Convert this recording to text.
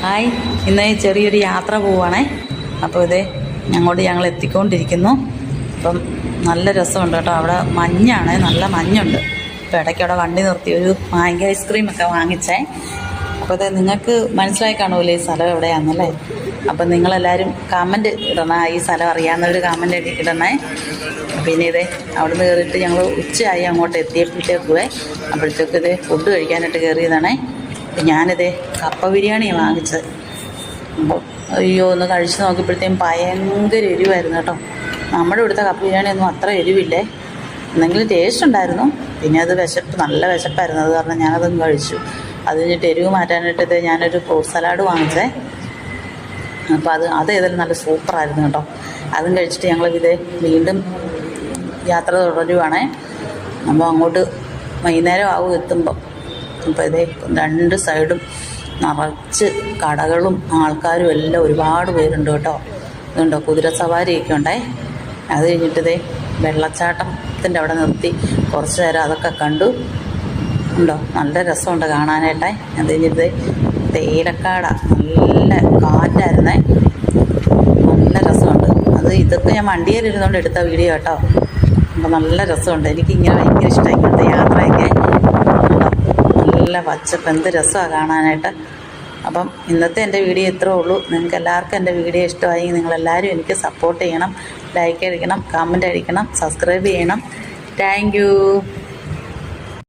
Hi, ഇന്ന് ചെറിയൊരു യാത്ര പോവുകയാണേ. അപ്പോൾ ഞങ്ങൾ എത്തിക്കൊണ്ടിരിക്കുന്നു. അപ്പം നല്ല രസമുണ്ട് കേട്ടോ. അവിടെ മഞ്ഞാണ്, നല്ല മഞ്ഞുണ്ട്. അപ്പോൾ ഇടയ്ക്ക് അവിടെ വണ്ടി നിർത്തി ഒരു മാംഗോ ഐസ്ക്രീമൊക്കെ വാങ്ങിച്ചേ. അപ്പോൾ നിങ്ങൾക്ക് മനസ്സിലായി കാണുമല്ലോ ഈ സ്ഥലം എവിടെയാണെന്നല്ലേ. അപ്പം നിങ്ങളെല്ലാവരും കമൻറ്റ് ഇടണേ, ഈ സ്ഥലം അറിയാവുന്നവർ കമൻറ്റ് ഇടണേ. പിന്നെ അവിടെ നിന്ന് കയറിയിട്ട് ഞങ്ങൾ ഉച്ചയായി അങ്ങോട്ട് എത്തിയപ്പോഴത്തേക്കുവേ. അപ്പോഴത്തേക്ക് ഫുഡ് കഴിക്കാനായിട്ട് കയറിയതാണേ. ഞാനിത് കപ്പ ബിരിയാണിയാണ് വാങ്ങിച്ചത്. അപ്പോൾ അയ്യോ ഒന്ന് കഴിച്ച് നോക്കിയപ്പോഴത്തേക്കും ഭയങ്കര എരിവായിരുന്നു കേട്ടോ. നമ്മുടെ ഇവിടുത്തെ കപ്പ ബിരിയാണിയൊന്നും അത്ര എരിവില്ലേ, എന്തെങ്കിലും ടേസ്റ്റ് ഉണ്ടായിരുന്നു. പിന്നെ അത് നല്ല വിശപ്പായിരുന്നു. അത് കാരണം ഞാനതും കഴിച്ചു. അത് കഴിഞ്ഞിട്ട് എരിവ് മാറ്റാനായിട്ട് ഞാനൊരു ഫ്രൂട്ട് സലാഡ് വാങ്ങിച്ചേ. അപ്പോൾ അത് ഏതായാലും നല്ല സൂപ്പറായിരുന്നു കേട്ടോ. അതും കഴിച്ചിട്ട് ഞങ്ങൾ വീണ്ടും യാത്ര തുടരുവാണേ. അപ്പോൾ അങ്ങോട്ട് വൈകുന്നേരം ആവും എത്തുമ്പോൾ. അപ്പോൾ രണ്ട് സൈഡും നിറച്ച് കടകളും ആൾക്കാരും എല്ലാം ഒരുപാട് പേരുണ്ട് കേട്ടോ. ഇതുണ്ടോ, കുതിര സവാരിയൊക്കെ ഉണ്ടേ. അത് കഴിഞ്ഞിട്ട് വെള്ളച്ചാട്ടത്തിൻ്റെ അവിടെ നിർത്തി കുറച്ച് നേരം അതൊക്കെ കണ്ടു. ഉണ്ടോ, നല്ല രസമുണ്ട് കാണാനായിട്ടേ. അത് കഴിഞ്ഞിട്ട് തേയിലക്കാട, നല്ല കാറ്റായിരുന്നേ, നല്ല രസമുണ്ട്. ഇതൊക്കെ ഞാൻ വണ്ടിയിലിരുന്നുകൊണ്ട് എടുത്ത വീഡിയോ കേട്ടോ. അപ്പോൾ നല്ല രസമുണ്ട്. എനിക്കിങ്ങനെ ഭയങ്കര ഇഷ്ടമായി ഇങ്ങനത്തെ യാത്രയൊക്കെ. നല്ല പച്ചപ്പ്, എന്ത് രസമാണ് കാണാനായിട്ട്. അപ്പം ഇന്നത്തെ എൻ്റെ വീഡിയോ ഇത്രേ ഉള്ളൂ. നിങ്ങൾക്ക് എല്ലാവർക്കും എൻ്റെ വീഡിയോ ഇഷ്ടമായി. നിങ്ങളെല്ലാവരും എനിക്ക് സപ്പോർട്ട് ചെയ്യണം, ലൈക്ക് അടിക്കണം, കമൻറ്റ് അടിക്കണം, സബ്സ്ക്രൈബ് ചെയ്യണം. Thank you.